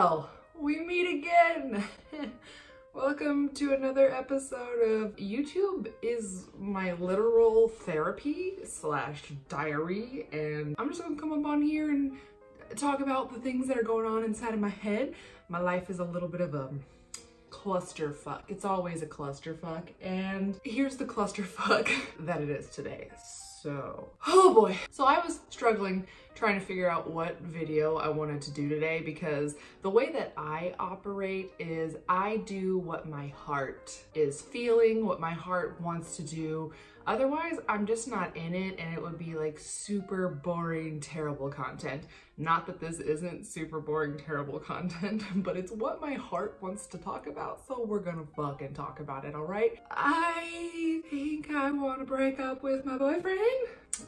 Well, we meet again. Welcome to another episode of YouTube is my literal therapy / diary, and I'm just gonna come up on here and talk about the things that are going on inside of my head. My life is a little bit of a clusterfuck. It's always a clusterfuck, and here's the clusterfuck that it is today. So, oh boy. So I was struggling trying to figure out what video I wanted to do today, because the way that I operate is I do what my heart is feeling, what my heart wants to do. Otherwise, I'm just not in it, and it would be like super boring, terrible content. Not that this isn't super boring, terrible content, but it's what my heart wants to talk about, so we're gonna fucking talk about it, all right? I think I want to break up with my boyfriend.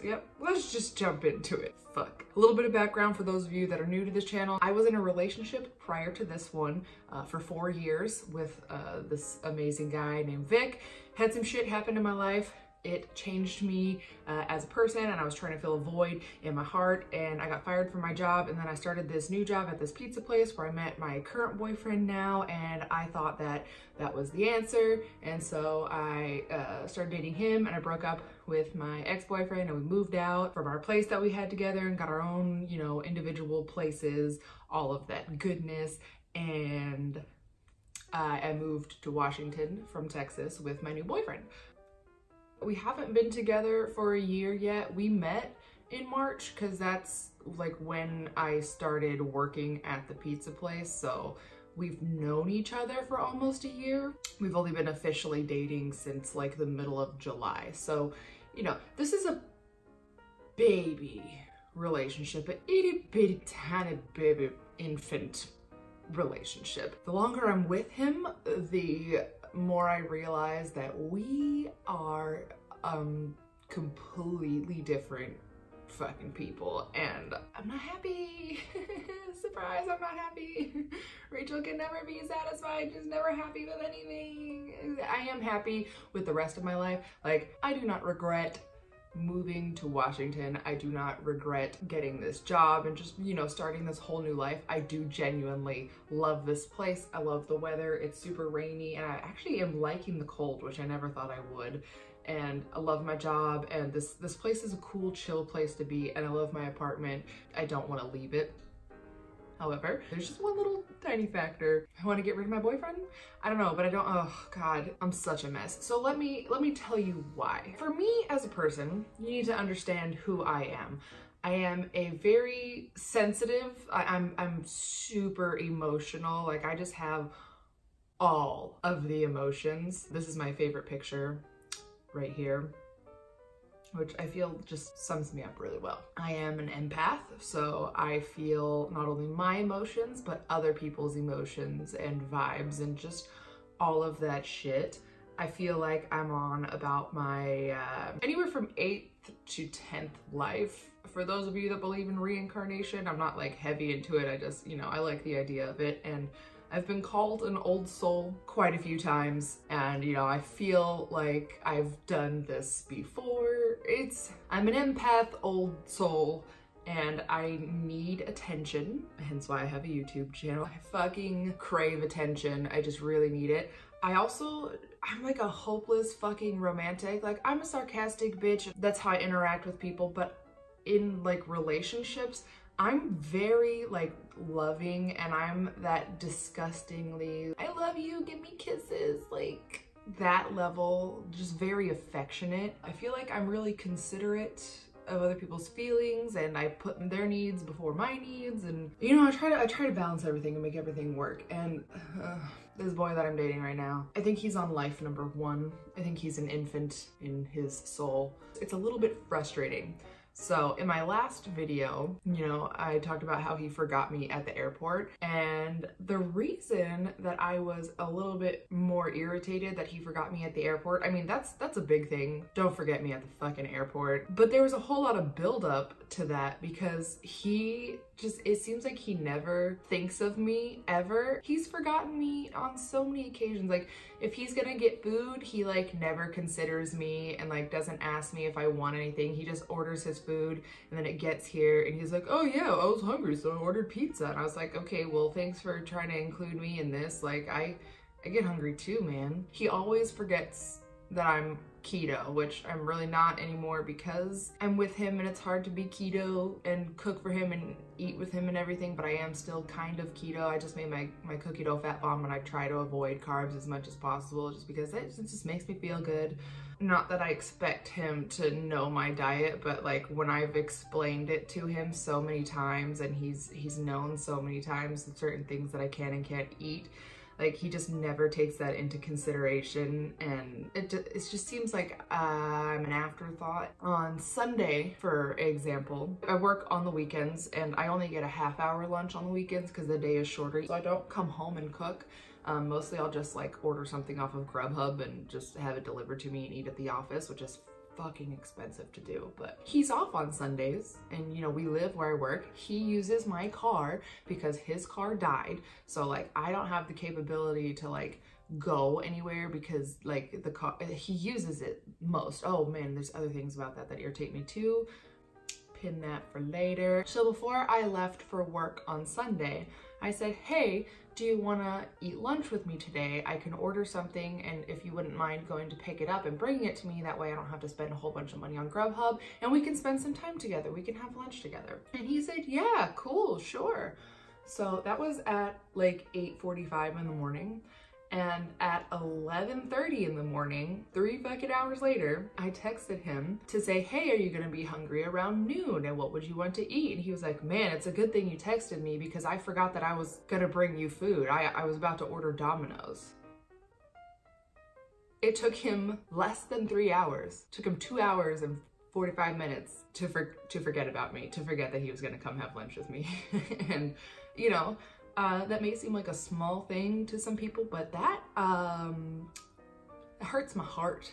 Yep, let's just jump into it. Fuck. A little bit of background for those of you that are new to this channel. I was in a relationship prior to this one for 4 years with this amazing guy named Vic. Had some shit happen in my life. It changed me as a person, and I was trying to fill a void in my heart, and I got fired from my job, and then I started this new job at this pizza place where I met my current boyfriend now, and I thought that that was the answer, and so I started dating him, and I broke up with my ex-boyfriend, and we moved out from our place that we had together and got our own, you know, individual places, all of that goodness, and I moved to Washington from Texas with my new boyfriend. We haven't been together for a year yet. We met in March because that's like when I started working at the pizza place. So we've known each other for almost a year. We've only been officially dating since like the middle of July. So, you know, this is a baby relationship, an itty bitty tiny baby infant relationship. The longer I'm with him, the more I realize that we are completely different fucking people, and I'm not happy. Surprise, I'm not happy. Rachel can never be satisfied, she's never happy with anything. I am happy with the rest of my life. Like, I do not regret moving to Washington. I do not regret getting this job and just, you know, starting this whole new life. I do genuinely love this place. I love the weather. It's super rainy, and I actually am liking the cold, which I never thought I would. And I love my job, and this place is a cool, chill place to be, and I love my apartment. I don't want to leave it. However, there's just one little tiny factor. I want to get rid of my boyfriend? I don't know, but I don't, oh God, I'm such a mess. So let me tell you why. For me as a person, you need to understand who I am. I am a very sensitive, I'm super emotional. Like, I just have all of the emotions. This is my favorite picture right here, which I feel just sums me up really well. I am an empath, so I feel not only my emotions, but other people's emotions and vibes and just all of that shit. I feel like I'm on about my anywhere from 8th to 10th life. For those of you that believe in reincarnation, I'm not like heavy into it. I just, you know, I like the idea of it, and I've been called an old soul quite a few times, and you know, I feel like I've done this before. I'm an empath old soul, and I need attention, hence why I have a YouTube channel. I fucking crave attention. I just really need it. I'm like a hopeless fucking romantic. Like, I'm a sarcastic bitch. That's how I interact with people, but in like relationships, I'm very like loving, and I'm that disgustingly, I love you, give me kisses, like that level, just very affectionate. I feel like I'm really considerate of other people's feelings, and I put their needs before my needs, and you know, I try to balance everything and make everything work. And this boy that I'm dating right now, I think he's on life number 1. I think he's an infant in his soul. It's a little bit frustrating. So in my last video, you know, I talked about how he forgot me at the airport, and the reason that I was a little bit more irritated that he forgot me at the airport, I mean, that's a big thing. Don't forget me at the fucking airport. But there was a whole lot of buildup to that because he just, it seems like he never thinks of me ever. He's forgotten me on so many occasions. Like, if he's gonna get food, he like never considers me and like doesn't ask me if I want anything. He just orders his food, and then it gets here and he's like, oh yeah, I was hungry, so I ordered pizza. And I was like, okay, well, thanks for trying to include me in this. Like, I get hungry too, man. He always forgets that I'm keto, which I'm really not anymore because I'm with him and it's hard to be keto and cook for him and eat with him and everything, but I am still kind of keto. I just made my cookie dough fat bomb and I try to avoid carbs as much as possible just because it just makes me feel good. Not that I expect him to know my diet, but like when I've explained it to him so many times and he's known so many times the certain things that I can and can't eat, like he just never takes that into consideration, and it just seems like I'm an afterthought. On Sunday, for example, I work on the weekends and I only get a half-hour lunch on the weekends because the day is shorter, so I don't come home and cook. Mostly I'll just like order something off of Grubhub and just have it delivered to me and eat at the office, which is fucking expensive to do. But he's off on Sundays and, you know, we live where I work. He uses my car because his car died, so like I don't have the capability to like go anywhere because like the car, he uses it most. Oh man, there's other things about that irritate me too. Pin that for later. So before I left for work on Sunday, I said, hey, do you want to eat lunch with me today? I can order something, and if you wouldn't mind going to pick it up and bringing it to me, that way I don't have to spend a whole bunch of money on Grubhub and we can spend some time together. We can have lunch together. And he said, yeah, cool, sure. So that was at like 8:45 in the morning. And at 11:30 in the morning, 3 fucking hours later, I texted him to say, hey, are you gonna be hungry around noon? And what would you want to eat? And he was like, man, it's a good thing you texted me because I forgot that I was gonna bring you food. I was about to order Domino's. It took him less than 3 hours. It took him 2 hours and 45 minutes to forget about me, to forget that he was gonna come have lunch with me. And, you know, that may seem like a small thing to some people, but that hurts my heart.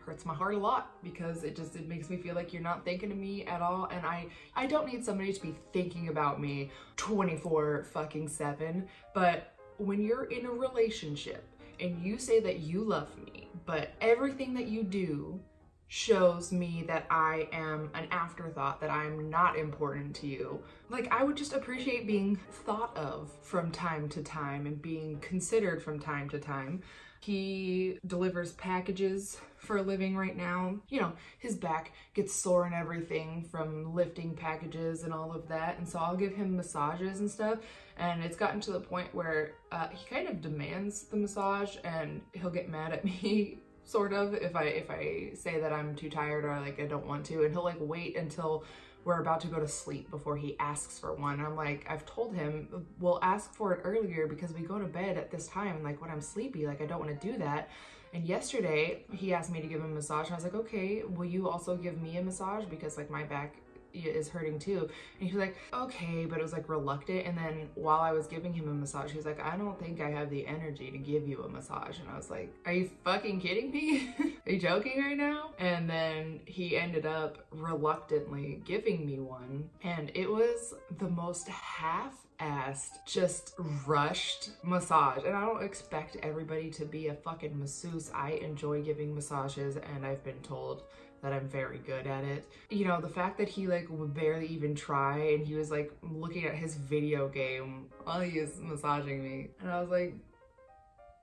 Hurts my heart a lot because it makes me feel like you're not thinking of me at all. And I don't need somebody to be thinking about me 24/7. But when you're in a relationship and you say that you love me, but everything that you do shows me that I am an afterthought, that I'm not important to you. Like, I would just appreciate being thought of from time to time and being considered from time to time. He delivers packages for a living right now. You know, his back gets sore and everything from lifting packages and all of that. And so I'll give him massages and stuff. And it's gotten to the point where he kind of demands the massage and he'll get mad at me sort of if I say that I'm too tired or like I don't want to, and he'll like wait until we're about to go to sleep before he asks for one. And I'm like, I've told him we'll ask for it earlier because we go to bed at this time, and like when I'm sleepy, like I don't want to do that. And yesterday he asked me to give him a massage and I was like, okay, will you also give me a massage because like my back is hurting too? And he was like, okay, but it was like reluctant. And then while I was giving him a massage, he was like, I don't think I have the energy to give you a massage. And I was like, are you fucking kidding me? Are you joking right now? And then he ended up reluctantly giving me one, and it was the most half-assed, just rushed massage. And I don't expect everybody to be a fucking masseuse. I enjoy giving massages and I've been told that I'm very good at it. You know, the fact that he like would barely even try, and he was like looking at his video game while he was massaging me. And I was like,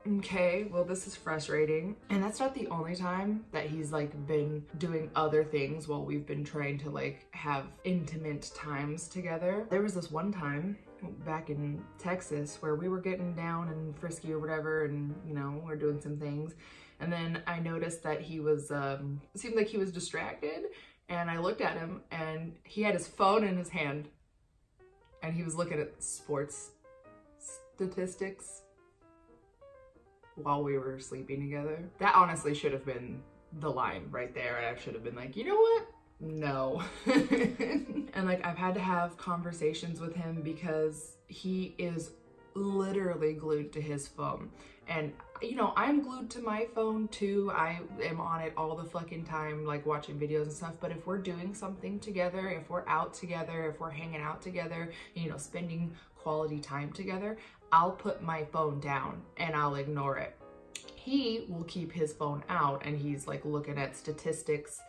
okay, well, this is frustrating. And that's not the only time that he's like been doing other things while we've been trying to like have intimate times together. There was this one time back in Texas where we were getting down and frisky or whatever, and you know, we're doing some things. And then I noticed that he was, it seemed like he was distracted, and I looked at him and he had his phone in his hand and he was looking at sports statistics while we were sleeping together. That honestly should have been the line right there, and I should have been like, you know what? No. And like, I've had to have conversations with him because he is literally glued to his phone. And you know, I'm glued to my phone too. I am on it all the fucking time, like watching videos and stuff. But if we're doing something together, if we're out together, if we're hanging out together, you know, spending quality time together, I'll put my phone down and I'll ignore it. He will keep his phone out and he's like looking at statistics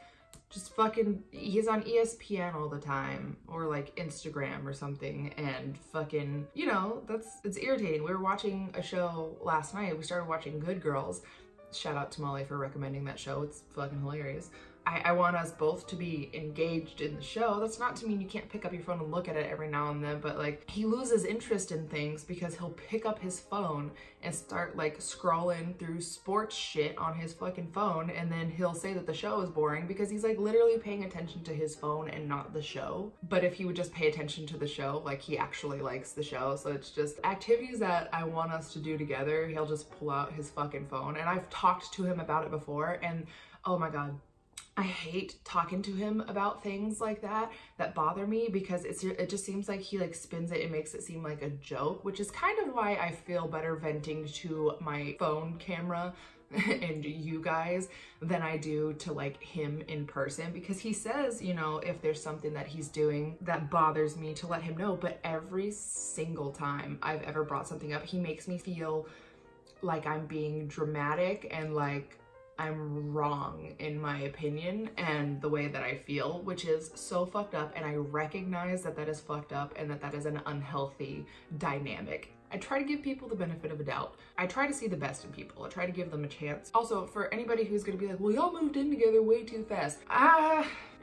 just fucking, he's on ESPN all the time, or like Instagram or something, and fucking, you know, it's irritating. We were watching a show last night. We started watching Good Girls. Shout out to Molly for recommending that show. It's fucking hilarious. I want us both to be engaged in the show. That's not to mean you can't pick up your phone and look at it every now and then, but like, he loses interest in things because he'll pick up his phone and start like scrolling through sports shit on his fucking phone, and then he'll say that the show is boring because he's like literally paying attention to his phone and not the show. But if he would just pay attention to the show, like, he actually likes the show. So it's just activities that I want us to do together. He'll just pull out his fucking phone, and I've talked to him about it before, and oh my God, I hate talking to him about things like that bother me, because it just seems like he like spins it and makes it seem like a joke, which is kind of why I feel better venting to my phone camera and you guys than I do to like him in person, because he says, you know, if there's something that he's doing that bothers me, to let him know. But every single time I've ever brought something up, he makes me feel like I'm being dramatic and like I'm wrong in my opinion and the way that I feel, which is so fucked up. And I recognize that that is fucked up and that that is an unhealthy dynamic. I try to give people the benefit of a doubt. I try to see the best in people. I try to give them a chance. Also, for anybody who's gonna be like, well, y'all moved in together way too fast.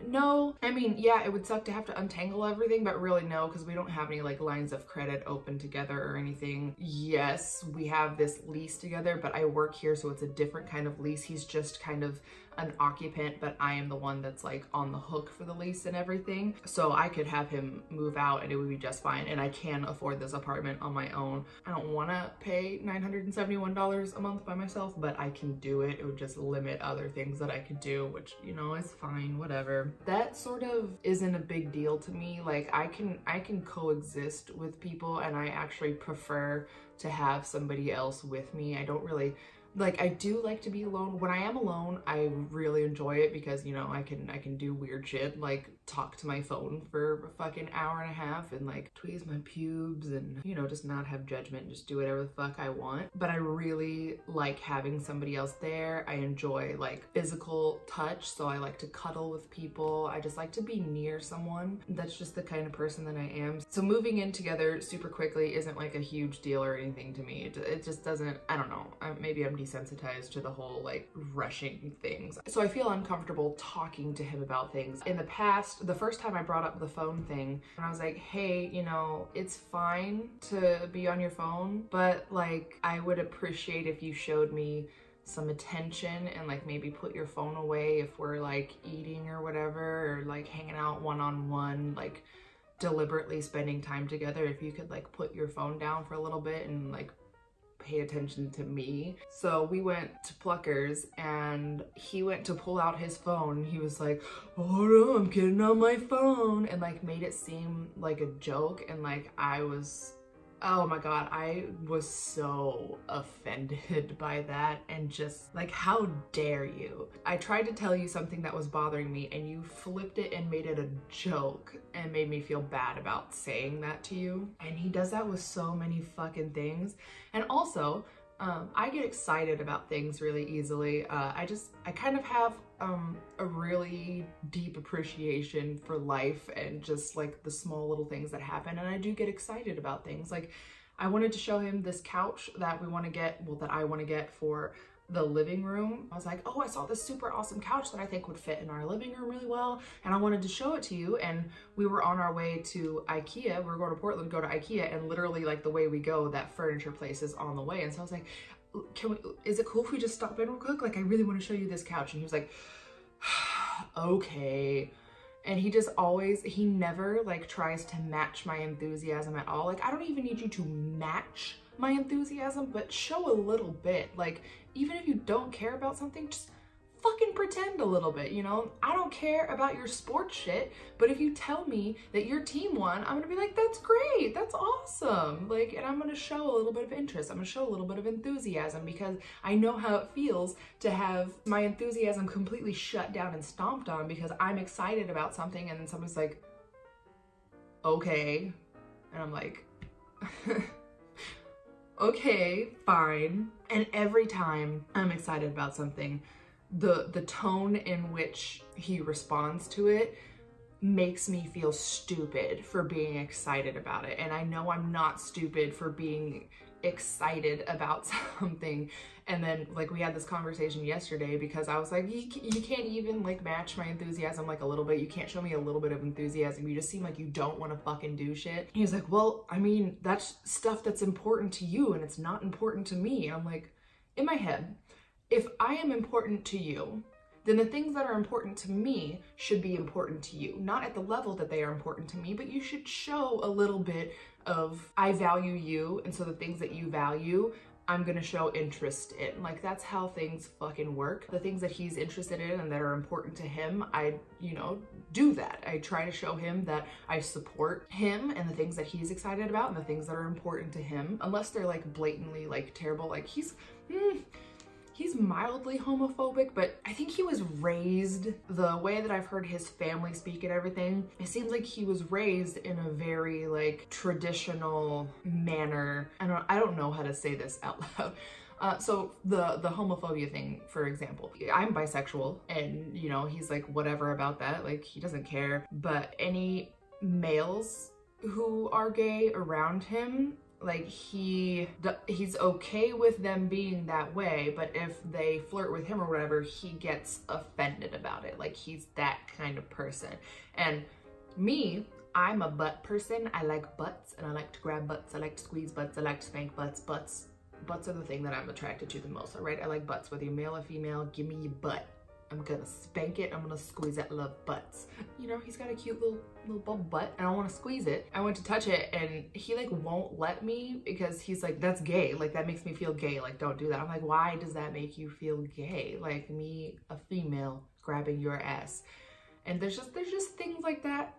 No. I mean, yeah, it would suck to have to untangle everything, but really no, because we don't have any like lines of credit open together or anything. Yes, we have this lease together, but I work here, so it's a different kind of lease. He's just kind of an occupant, but I am the one that's like on the hook for the lease and everything. So I could have him move out and it would be just fine. And I can afford this apartment on my own. I don't want to pay $971 a month by myself, but I can do it. It would just limit other things that I could do, which, you know, is fine, whatever. That sort of isn't a big deal to me. Like, I can coexist with people, and I actually prefer to have somebody else with me. I don't really, like, I do like to be alone. When I am alone, I really enjoy it because, you know, I can do weird shit, like talk to my phone for a fucking hour and a half and like tweeze my pubes and, you know, just not have judgment, just do whatever the fuck I want. But I really like having somebody else there. I enjoy like physical touch, so I like to cuddle with people. I just like to be near someone. That's just the kind of person that I am. So moving in together super quickly isn't like a huge deal or anything to me. It just doesn't, I don't know, maybe I'm desensitized to the whole like rushing things. So I feel uncomfortable talking to him about things. In the past, the first time I brought up the phone thing, and I was like, hey, you know, it's fine to be on your phone, but like, I would appreciate if you showed me some attention and like maybe put your phone away if we're like eating or whatever, or like hanging out one-on-one, like deliberately spending time together. If you could like put your phone down for a little bit and like pay attention to me. So we went to Pluckers and he went to pull out his phone. He was like, oh no, I'm getting on my phone, and like made it seem like a joke. And like, I was, oh my God, I was so offended by that, and just like, how dare you? I tried to tell you something that was bothering me and you flipped it and made it a joke and made me feel bad about saying that to you. And he does that with so many fucking things. And also, I get excited about things really easily. I kind of have a really deep appreciation for life and just like the small little things that happen. And I do get excited about things. Like, I wanted to show him this couch that we want to get, well, that I want to get for the living room. I was like, oh, I saw this super awesome couch that I think would fit in our living room really well, and I wanted to show it to you. And we were on our way to IKEA. We were going to Portland, go to IKEA, and literally like the way we go, that furniture place is on the way. And so I was like, is it cool if we just stop in real quick? Like, I really want to show you this couch. And he was like, okay. And he just always, he never like tries to match my enthusiasm at all. Like, I don't even need you to match my enthusiasm, but show a little bit. Like, even if you don't care about something, just fucking pretend a little bit, you know? I don't care about your sports shit, but if you tell me that your team won, I'm gonna be like, that's great, that's awesome. Like, and I'm gonna show a little bit of interest. I'm gonna show a little bit of enthusiasm, because I know how it feels to have my enthusiasm completely shut down and stomped on because I'm excited about something and then somebody's like, okay. And I'm like, okay, fine. And every time I'm excited about something, the tone in which he responds to it makes me feel stupid for being excited about it. And I know I'm not stupid for being excited about something. And then like we had this conversation yesterday because I was like, you can't even like match my enthusiasm like a little bit. You can't show me a little bit of enthusiasm. You just seem like you don't want to fucking do shit. He was like, well, I mean, that's stuff that's important to you and it's not important to me. And I'm like, in my head, if I am important to you, then the things that are important to me should be important to you. Not at the level that they are important to me, but you should show a little bit of, I value you, and so the things that you value, I'm gonna show interest in. Like, that's how things fucking work. The things that he's interested in and that are important to him, I, you know, do that. I try to show him that I support him and the things that he's excited about and the things that are important to him. Unless they're like blatantly like terrible, like he's mildly homophobic, but I think he was raised, the way that I've heard his family speak and everything, it seems like he was raised in a very like traditional manner. I don't know how to say this out loud. So the homophobia thing, for example, I'm bisexual and you know, he's like whatever about that, like he doesn't care, but any males who are gay around him, like he's okay with them being that way, but if they flirt with him or whatever, he gets offended about it. Like he's that kind of person. And me, I'm a butt person. I like butts and I like to grab butts. I like to squeeze butts. I like to spank butts. Butts are the thing that I'm attracted to the most, all right? I like butts, whether you're male or female, give me your butt. I'm gonna spank it, I'm gonna squeeze it, I love butts. You know, he's got a cute little bubble butt and I wanna squeeze it. I went to touch it and he like won't let me because he's like, that's gay, like that makes me feel gay, like don't do that. I'm like, why does that make you feel gay? Like me, a female, grabbing your ass. And there's just things like that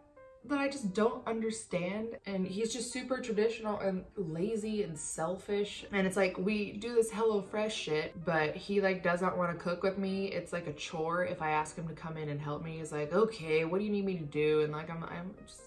that I just don't understand. And he's just super traditional and lazy and selfish. And it's like, we do this HelloFresh shit, but he like doesn't want to cook with me. It's like a chore if I ask him to come in and help me. He's like, okay, what do you need me to do? And like, I'm just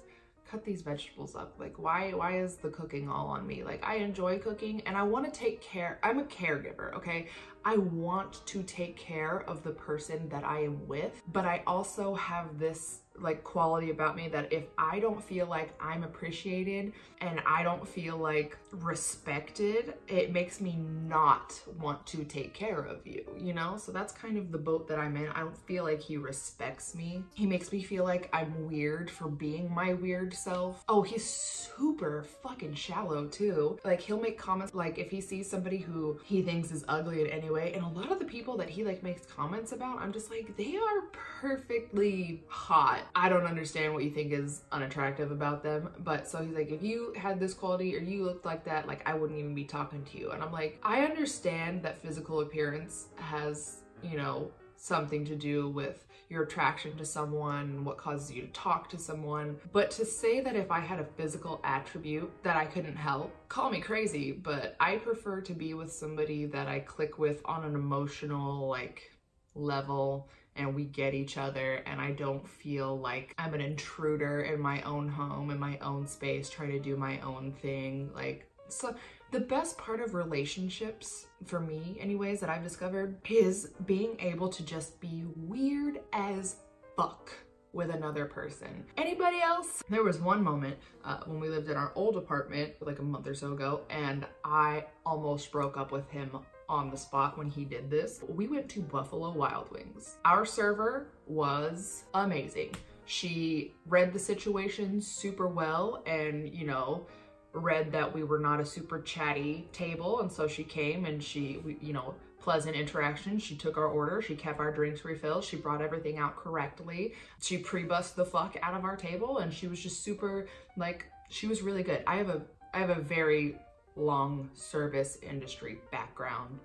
cut these vegetables up. Like, why is the cooking all on me? Like, I enjoy cooking and I want to take care. I'm a caregiver, okay? I want to take care of the person that I am with, but I also have this like quality about me that if I don't feel like I'm appreciated and I don't feel like respected, it makes me not want to take care of you, you know? So that's kind of the boat that I'm in. I don't feel like he respects me. He makes me feel like I'm weird for being my weird self. Oh, he's super fucking shallow too. Like he'll make comments like if he sees somebody who he thinks is ugly in any way, and a lot of the people that he like makes comments about, I'm just like, they are perfectly hot. I don't understand what you think is unattractive about them. But so he's like, if you had this quality or you looked like that, like I wouldn't even be talking to you. And I'm like, I understand that physical appearance has, you know, something to do with your attraction to someone, what causes you to talk to someone. But to say that if I had a physical attribute that I couldn't help, call me crazy, but I prefer to be with somebody that I click with on an emotional like level and we get each other and I don't feel like I'm an intruder in my own home, in my own space, trying to do my own thing. Like, so the best part of relationships, for me anyways, that I've discovered is being able to just be weird as fuck with another person. Anybody else? There was one moment when we lived in our old apartment like a month or so ago and I almost broke up with him on the spot when he did this. We went to Buffalo Wild Wings. Our server was amazing. She read the situation super well and, you know, read that we were not a super chatty table, and so she came and you know, pleasant interaction. She took our order, she kept our drinks refilled, she brought everything out correctly, she pre-bussed the fuck out of our table, and she was just super, like, she was really good. I have a very long service industry background,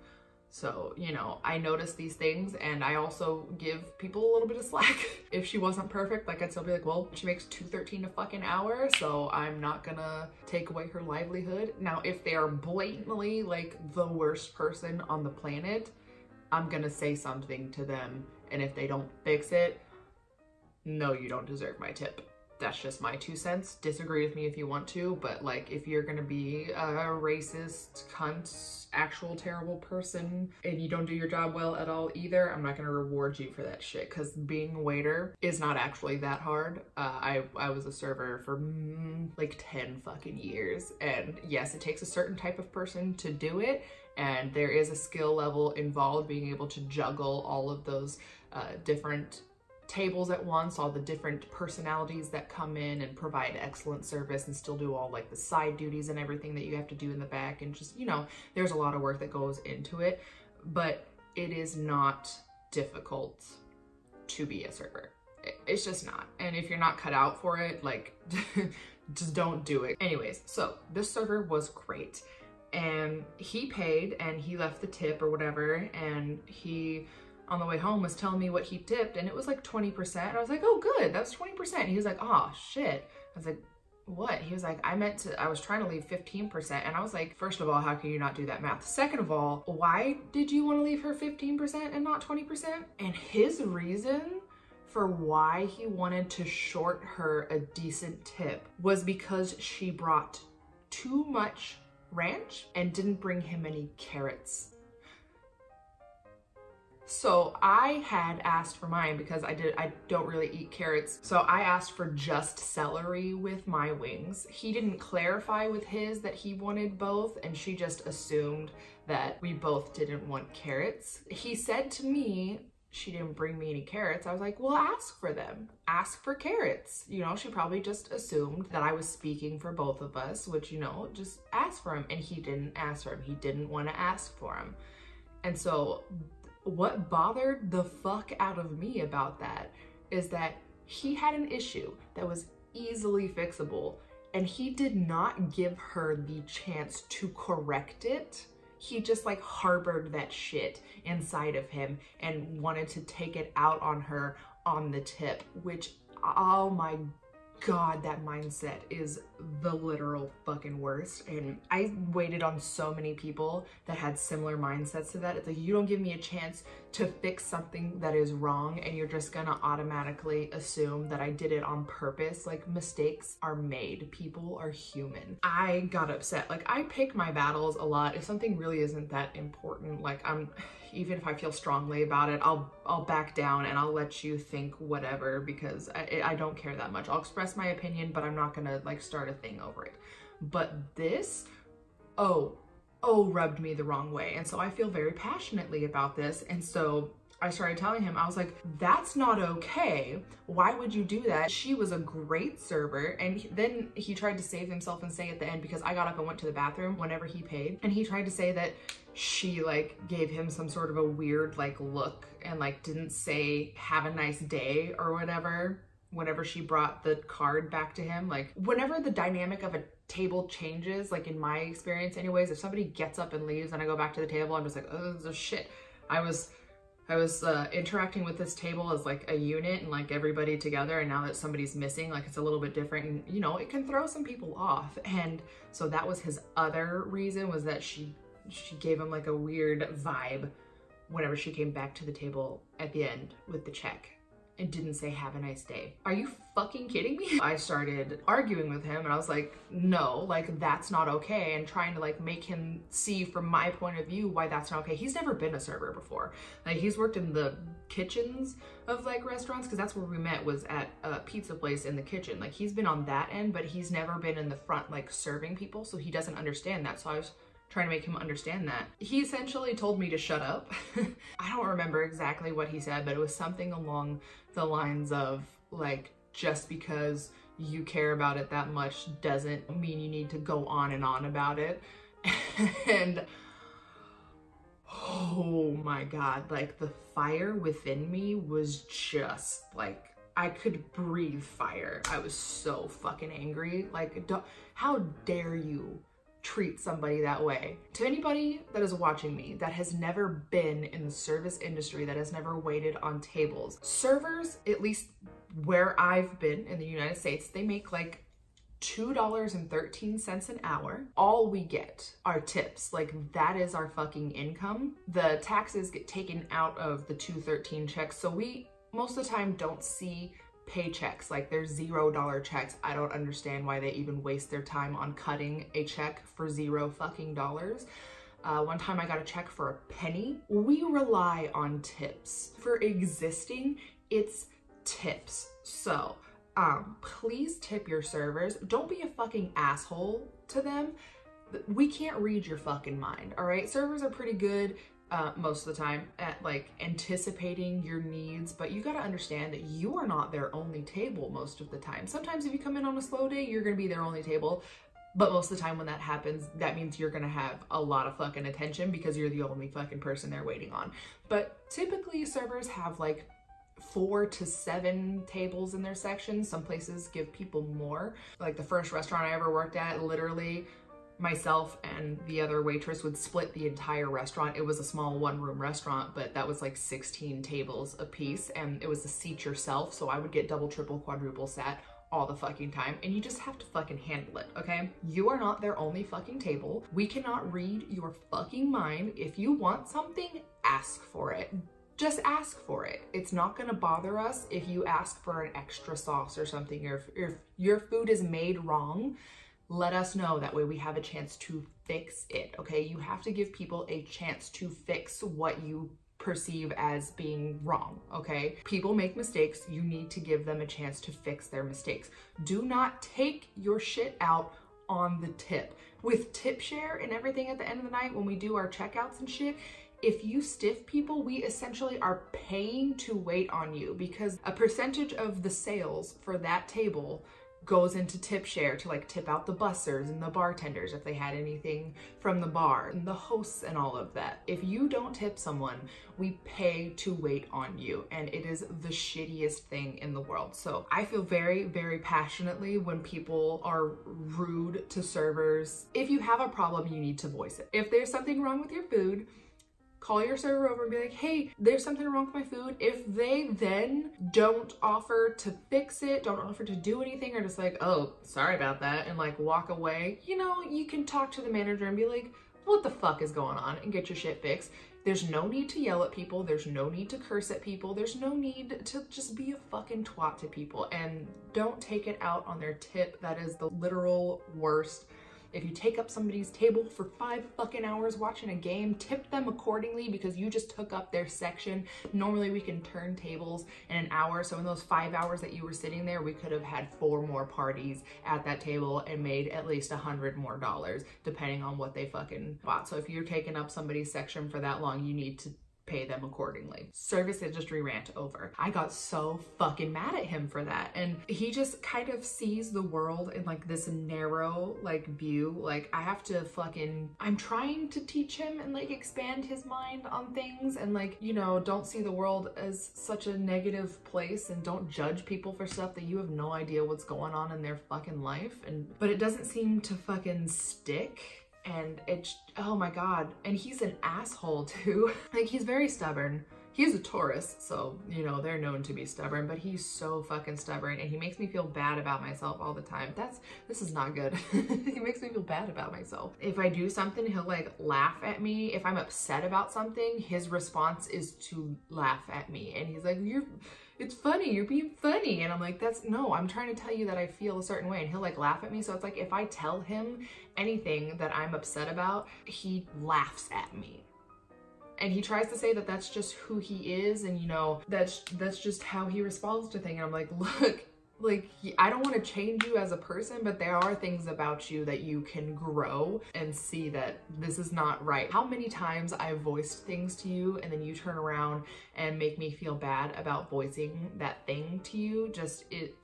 so, you know, I notice these things and I also give people a little bit of slack. If she wasn't perfect, like, I'd still be like, well, she makes $2.13 a fucking hour, so I'm not gonna take away her livelihood. Now, if they are blatantly like the worst person on the planet, I'm gonna say something to them, and if they don't fix it, no, you don't deserve my tip. That's just my 2 cents. Disagree with me if you want to, but like if you're gonna be a racist, cunt, actual terrible person, and you don't do your job well at all either, I'm not gonna reward you for that shit, because being a waiter is not actually that hard. I was a server for like 10 fucking years, and yes, it takes a certain type of person to do it, and there is a skill level involved, being able to juggle all of those different tables at once, all the different personalities that come in and provide excellent service and still do all like the side duties and everything that you have to do in the back, and just, you know, there's a lot of work that goes into it, but it is not difficult to be a server. It's just not. And if you're not cut out for it, like just don't do it. Anyways, so this server was great, and he paid and he left the tip or whatever, and he on the way home was telling me what he tipped, and it was like 20%. And I was like, oh good, that's 20%. And he was like, oh shit. I was like, what? He was like, I was trying to leave 15%. And I was like, first of all, how can you not do that math? Second of all, why did you want to leave her 15% and not 20%? And his reason for why he wanted to short her a decent tip was because she brought too much ranch and didn't bring him any carrots. So I had asked for mine because I don't really eat carrots. So I asked for just celery with my wings. He didn't clarify with his that he wanted both, and she just assumed that we both didn't want carrots. He said to me, she didn't bring me any carrots. I was like, well, ask for them. Ask for carrots. You know, she probably just assumed that I was speaking for both of us, which, you know, just ask for him. And he didn't ask for him. He didn't want to ask for him. And so what bothered the fuck out of me about that is that he had an issue that was easily fixable, and he did not give her the chance to correct it. He just like harbored that shit inside of him and wanted to take it out on her on the tip, which, oh my God, that mindset is the literal fucking worst. And I waited on so many people that had similar mindsets to that. It's like, you don't give me a chance to fix something that is wrong, and you're just gonna automatically assume that I did it on purpose. Like, mistakes are made. People are human. I got upset. Like, I pick my battles a lot. If something really isn't that important, like even if I feel strongly about it, I'll back down and I'll let you think whatever, because I don't care that much. I'll express my opinion, but I'm not gonna like start a thing over it. But this, rubbed me the wrong way. And so I feel very passionately about this. And so I started telling him, I was like, that's not okay. Why would you do that? She was a great server. And then he tried to save himself and say at the end, because I got up and went to the bathroom whenever he paid, and he tried to say that she like gave him some sort of a weird like look and like didn't say have a nice day or whatever whenever she brought the card back to him. Like, whenever the dynamic of a table changes, like in my experience anyways, if somebody gets up and leaves and I go back to the table, I'm just like, oh, this is shit. I was interacting with this table as like a unit and like everybody together, and now that somebody's missing, like it's a little bit different, and you know, it can throw some people off. And so that was his other reason, was that she gave him like a weird vibe whenever she came back to the table at the end with the check and didn't say have a nice day. Are you fucking kidding me? I started arguing with him, and I was like, no, like that's not okay, and trying to like make him see from my point of view why that's not okay. He's never been a server before. Like, he's worked in the kitchens of like restaurants, because that's where we met, was at a pizza place in the kitchen. Like, he's been on that end, but he's never been in the front like serving people, so he doesn't understand that. So I was trying to make him understand that. He essentially told me to shut up. I don't remember exactly what he said, but it was something along the lines of like, just because you care about it that much doesn't mean you need to go on and on about it. And oh my God, like the fire within me was just like, I could breathe fire. I was so fucking angry. Like, how dare you treat somebody that way? To anybody that is watching me that has never been in the service industry, that has never waited on tables, servers, at least where I've been in the United States, they make like $2.13 an hour. All we get are tips. Like, that is our fucking income. The taxes get taken out of the $2.13 checks, so we most of the time don't see paychecks, like they're $0 checks. I don't understand why they even waste their time on cutting a check for $0 fucking dollars. One time I got a check for a penny. We rely on tips. For existing, it's tips. So please tip your servers. Don't be a fucking asshole to them. We can't read your fucking mind, all right? Servers are pretty good most of the time at like anticipating your needs, but you gotta understand that you are not their only table most of the time. Sometimes if you come in on a slow day, you're gonna be their only table. But most of the time when that happens, that means you're gonna have a lot of fucking attention because you're the only fucking person they're waiting on. But typically servers have like 4 to 7 tables in their section. Some places give people more. Like the first restaurant I ever worked at, literally myself and the other waitress would split the entire restaurant. It was a small 1-room restaurant, but that was like 16 tables a piece, and it was a seat yourself. So I would get double, triple, quadruple sat all the fucking time, and you just have to fucking handle it, okay? You are not their only fucking table. We cannot read your fucking mind. If you want something, ask for it. Just ask for it. It's not gonna bother us if you ask for an extra sauce or something, or if your food is made wrong, let us know. That way we have a chance to fix it, okay? You have to give people a chance to fix what you perceive as being wrong, okay? People make mistakes. You need to give them a chance to fix their mistakes. Do not take your shit out on the tip. With tip share and everything at the end of the night, when we do our checkouts and shit, if you stiff people, we essentially are paying to wait on you, because a percentage of the sales for that table goes into tip share to like tip out the bussers and the bartenders if they had anything from the bar, and the hosts and all of that. If you don't tip someone, we pay to wait on you, and it is the shittiest thing in the world. So I feel very, very passionately when people are rude to servers. If you have a problem, you need to voice it. If there's something wrong with your food, call your server over and be like, hey, there's something wrong with my food. If they then don't offer to fix it, don't offer to do anything, or just like, oh, sorry about that, and like walk away, you know, you can talk to the manager and be like, what the fuck is going on, and get your shit fixed. There's no need to yell at people. There's no need to curse at people. There's no need to just be a fucking twat to people, and don't take it out on their tip. That is the literal worst. If you take up somebody's table for 5 fucking hours watching a game, tip them accordingly, because you just took up their section. Normally we can turn tables in an hour. So in those 5 hours that you were sitting there, we could have had 4 more parties at that table and made at least $100 more, depending on what they fucking bought. So if you're taking up somebody's section for that long, you need to pay them accordingly. Service industry rant over. I got so fucking mad at him for that, and he just kind of sees the world in like this narrow like view. Like I have to fucking, I'm trying to teach him and like expand his mind on things, and like, you know, don't see the world as such a negative place, and don't judge people for stuff that you have no idea what's going on in their fucking life. And but it doesn't seem to fucking stick. And it's, oh my God. And he's an asshole too. Like he's very stubborn. He's a Taurus, so, you know, they're known to be stubborn, but he's so fucking stubborn, and he makes me feel bad about myself all the time. This is not good. He makes me feel bad about myself. If I do something, he'll like laugh at me. If I'm upset about something, his response is to laugh at me. And he's like, it's funny, you're being funny. And I'm like, no, I'm trying to tell you that I feel a certain way. And he'll like laugh at me. So it's like, if I tell him anything that I'm upset about, he laughs at me. And he tries to say that that's just who he is, and you know, that's just how he responds to things. And I'm like, look, like, I don't want to change you as a person, but there are things about you that you can grow and see that this is not right. How many times I've voiced things to you, and then you turn around and make me feel bad about voicing that thing to you.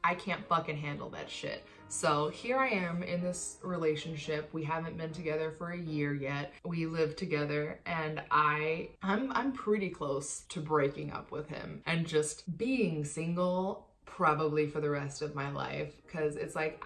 I can't fucking handle that shit. So here I am in this relationship. We haven't been together for a year yet. We live together, and I'm pretty close to breaking up with him and just being single probably for the rest of my life. Because it's like,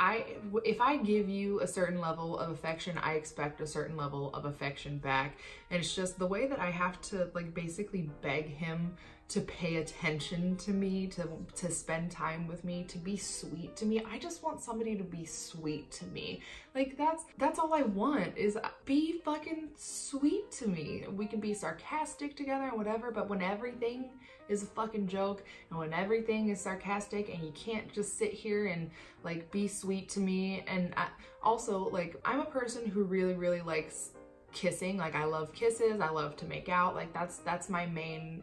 if I give you a certain level of affection, I expect a certain level of affection back. And it's just the way that I have to like basically beg him to pay attention to me, to spend time with me, to be sweet to me. I just want somebody to be sweet to me. Like that's all I want, is be fucking sweet to me. We can be sarcastic together and whatever, but when everything is a fucking joke and when everything is sarcastic and you can't just sit here and like be sweet to me. And also, like, I'm a person who really likes kissing. Like, I love kisses, I love to make out. Like, that's my main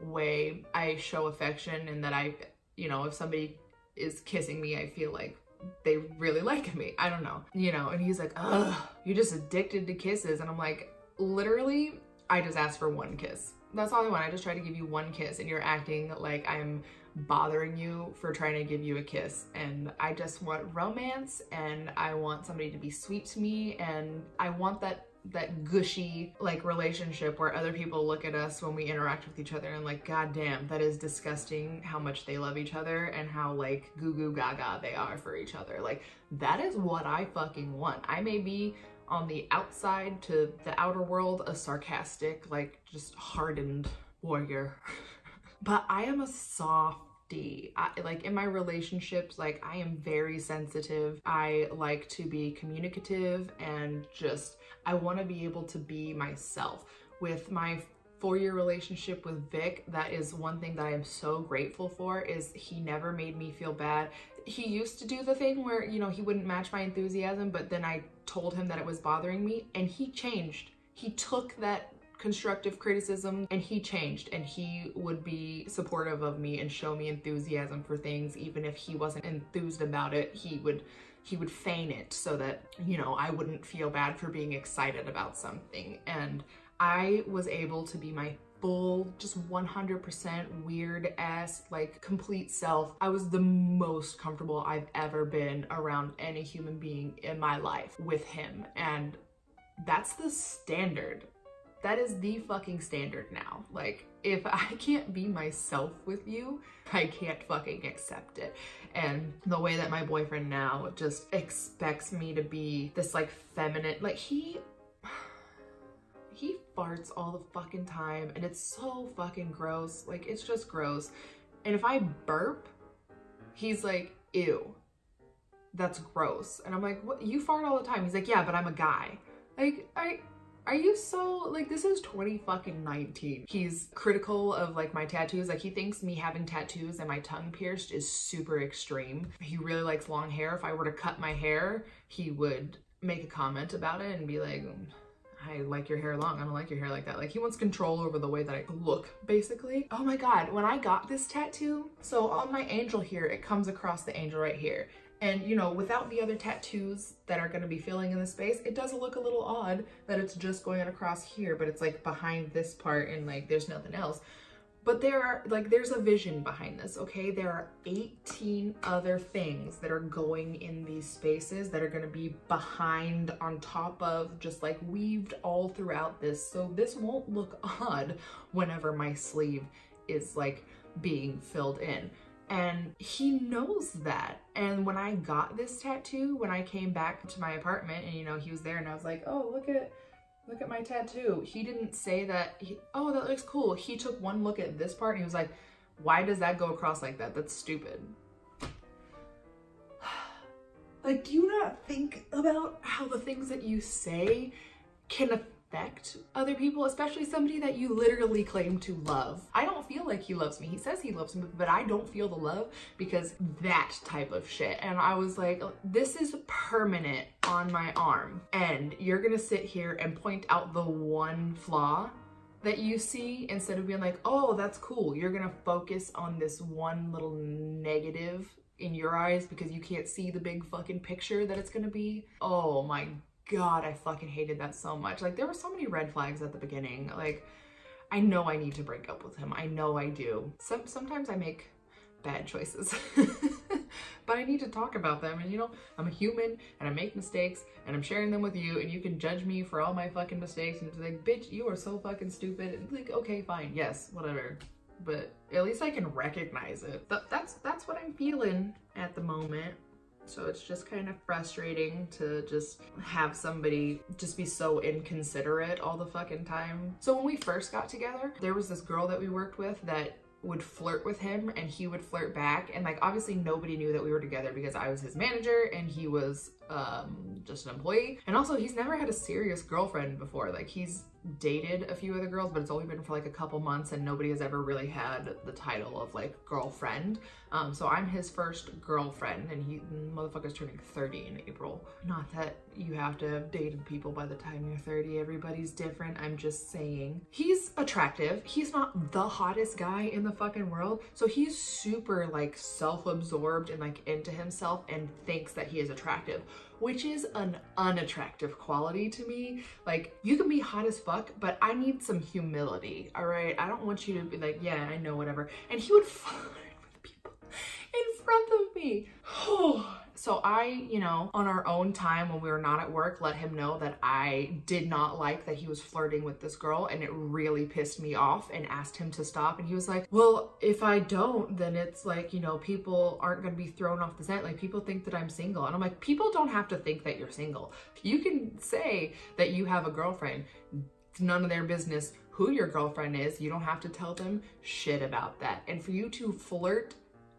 way I show affection, and that I, you know, if somebody is kissing me, I feel like they really like me. I don't know, you know. And he's like, ugh, you're just addicted to kisses. And I'm like, literally, I just asked for one kiss. That's all I want. I just try to give you one kiss and you're acting like I'm bothering you for trying to give you a kiss. And I just want romance, and I want somebody to be sweet to me, and I want that gushy like relationship where other people look at us when we interact with each other and like, god damn, that is disgusting how much they love each other and how like goo goo gaga they are for each other. Like, that is what I fucking want. I may be on the outside to the outer world a sarcastic, like, just hardened warrior, but I am a softie. Like, in my relationships, like, I am very sensitive. I like to be communicative, and just, I want to be able to be myself. With my 4-year relationship with Vic, that is one thing that I am so grateful for, is he never made me feel bad. He used to do the thing where, you know, he wouldn't match my enthusiasm, but then I told him that it was bothering me, and he changed. He took that constructive criticism and he changed, and he would be supportive of me and show me enthusiasm for things. Even if he wasn't enthused about it, he would feign it so that, you know, I wouldn't feel bad for being excited about something. And I was able to be my full, just 100% weird ass, like, complete self. I was the most comfortable I've ever been around any human being in my life with him. And that's the standard. That is the fucking standard now. Like, if I can't be myself with you, I can't fucking accept it. And the way that my boyfriend now just expects me to be this like feminine, like, he farts all the fucking time, and it's so fucking gross. Like, it's just gross. And if I burp, he's like, ew, that's gross. And I'm like, what? You fart all the time? He's like, yeah, but I'm a guy. Like, are you so, like, this is 2019. He's critical of like my tattoos. Like, he thinks me having tattoos and my tongue pierced is super extreme. He really likes long hair. If I were to cut my hair, he would make a comment about it and be like, I like your hair long, I don't like your hair like that. Like, he wants control over the way that I look, basically. Oh my god, when I got this tattoo, so on my angel here, it comes across the angel right here. And, you know, without the other tattoos that are going to be filling in the space, it does look a little odd that it's just going across here, but it's like behind this part and like there's nothing else. But there are, like, there's a vision behind this, okay? There are 18 other things that are going in these spaces that are going to be behind, on top of, just like weaved all throughout this. So this won't look odd whenever my sleeve is like being filled in. And he knows that. And when I got this tattoo, when I came back to my apartment and, you know, he was there and I was like, oh, look at my tattoo. He didn't say that, oh, that looks cool. He took one look at this part and he was like, why does that go across like that? That's stupid. Like, do you not think about how the things that you say can affect other people, especially somebody that you literally claim to love? I don't feel like he loves me. He says he loves me, but I don't feel the love because that type of shit. And I was like, this is permanent on my arm, and you're gonna sit here and point out the one flaw that you see instead of being like, oh, that's cool. You're gonna focus on this one little negative in your eyes because you can't see the big fucking picture that it's gonna be. Oh my god, I fucking hated that so much. Like, there were so many red flags at the beginning. Like, I know I need to break up with him. I know I do. Sometimes I make bad choices, but I need to talk about them. And, you know, I'm a human and I make mistakes and I'm sharing them with you, and you can judge me for all my fucking mistakes and be like, bitch, you are so fucking stupid. And like, okay, fine. Yes, whatever. But at least I can recognize it. That's what I'm feeling at the moment. So it's just kind of frustrating to just have somebody just be so inconsiderate all the fucking time. So when we first got together, there was this girl that we worked with that would flirt with him and he would flirt back, and like obviously nobody knew that we were together because I was his manager and he was just an employee. And also he's never had a serious girlfriend before. Like he's dated a few other girls, but it's only been for like a couple months and nobody has ever really had the title of like girlfriend. So I'm his first girlfriend, and he motherfucker's turning 30 in April. Not that you have to have dated people by the time you're 30, everybody's different. I'm just saying. He's attractive. He's not the hottest guy in the fucking world. So he's super like self-absorbed and like into himself and thinks that he is attractive, which is an unattractive quality to me. Like, you can be hot as fuck, but I need some humility, all right? I don't want you to be like, yeah, I know, whatever. And he would flirt with people in front of me. So I, you know, on our own time when we were not at work, let him know that I did not like that he was flirting with this girl, and it really pissed me off, and asked him to stop. And he was like, well, if I don't, then it's like, you know, people aren't gonna be thrown off the scent. Like, people think that I'm single. And I'm like, people don't have to think that you're single. You can say that you have a girlfriend. It's none of their business who your girlfriend is. You don't have to tell them shit about that. And for you to flirt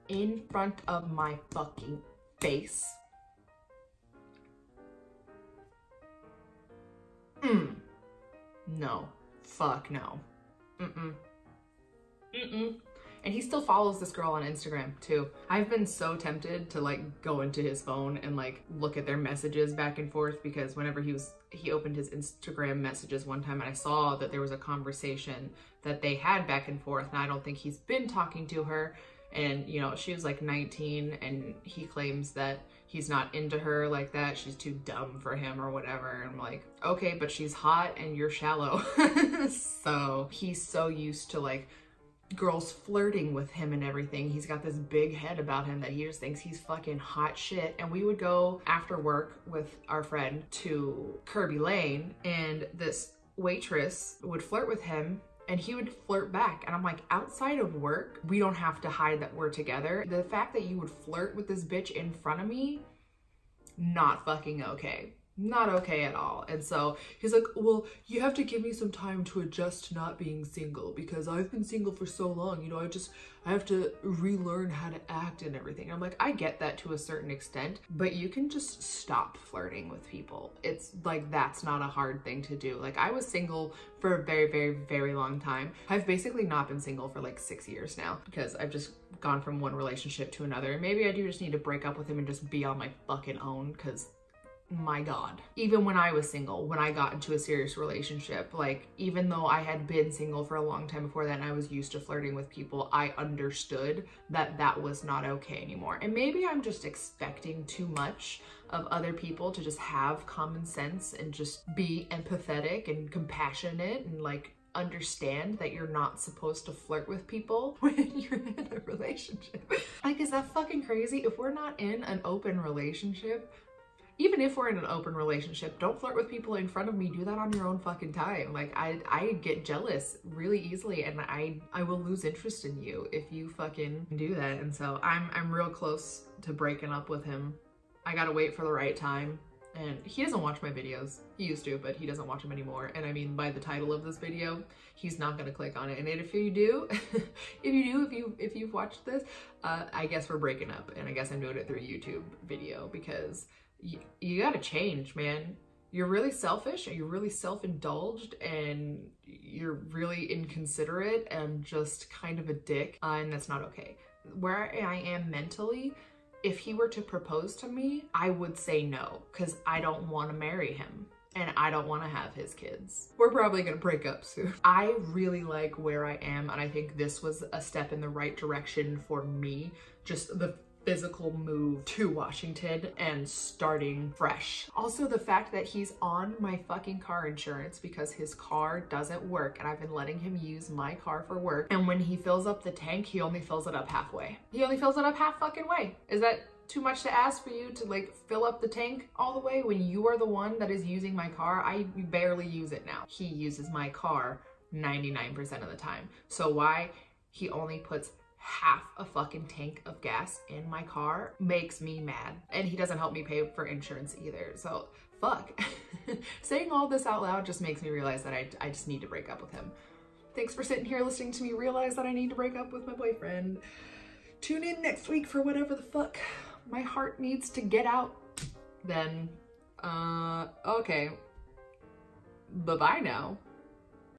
in front of my fucking face. No. Fuck no. And he still follows this girl on Instagram too. I've been so tempted to like go into his phone and like look at their messages back and forth, because whenever he opened his Instagram messages one time and I saw that there was a conversation that they had back and forth, and I don't think he's been talking to her. And, you know, she was like 19 and he claims that he's not into her like that. She's too dumb for him or whatever. And I'm like, okay, but she's hot and you're shallow. So he's so used to like girls flirting with him and everything. He's got this big head about him that he just thinks he's fucking hot shit. And we would go after work with our friend to Kirby Lane, and this waitress would flirt with him and he would flirt back. And I'm like, outside of work, we don't have to hide that we're together. The fact that you would flirt with this bitch in front of me, not fucking okay. Not okay at all. And so he's like, well, you have to give me some time to adjust to not being single, because I've been single for so long, you know, I have to relearn how to act and everything. And I'm like, I get that to a certain extent, but you can just stop flirting with people. It's like, that's not a hard thing to do. Like, I was single for a very, very, very long time. I've basically not been single for like 6 years now, because I've just gone from one relationship to another. And maybe I do just need to break up with him and just be on my fucking own, because my God. Even when I was single, when I got into a serious relationship, like, even though I had been single for a long time before that and I was used to flirting with people, I understood that that was not okay anymore. And maybe I'm just expecting too much of other people to just have common sense and just be empathetic and compassionate and like understand that you're not supposed to flirt with people when you're in a relationship. Like, is that fucking crazy? If we're not in an open relationship, even if we're in an open relationship, don't flirt with people in front of me. Do that on your own fucking time. Like, I get jealous really easily, and I will lose interest in you if you fucking do that. And so I'm real close to breaking up with him. I gotta wait for the right time. And he doesn't watch my videos. He used to, but he doesn't watch them anymore. And I mean, by the title of this video, he's not gonna click on it. And if you do, if you've watched this, I guess we're breaking up. And I guess I'm doing it through a YouTube video, because you gotta change, man. You're really selfish, and you're really self-indulged, and you're really inconsiderate and just kind of a dick, and that's not okay. Where I am mentally, if he were to propose to me, I would say no, because I don't want to marry him and I don't want to have his kids. We're probably gonna break up soon. I really like where I am, and I think this was a step in the right direction for me. Just the physical move to Washington and starting fresh. Also, the fact that he's on my fucking car insurance because his car doesn't work, and I've been letting him use my car for work, and when he fills up the tank, he only fills it up halfway. He only fills it up half fucking way. Is that too much to ask for you to like fill up the tank all the way when you are the one that is using my car? I barely use it now. He uses my car 99% of the time. So why he only puts half a fucking tank of gas in my car makes me mad. And he doesn't help me pay for insurance either. So fuck. Saying all this out loud just makes me realize that I just need to break up with him. Thanks for sitting here listening to me realize that I need to break up with my boyfriend. Tune in next week for whatever the fuck my heart needs to get out. Then, okay. Bye-bye now.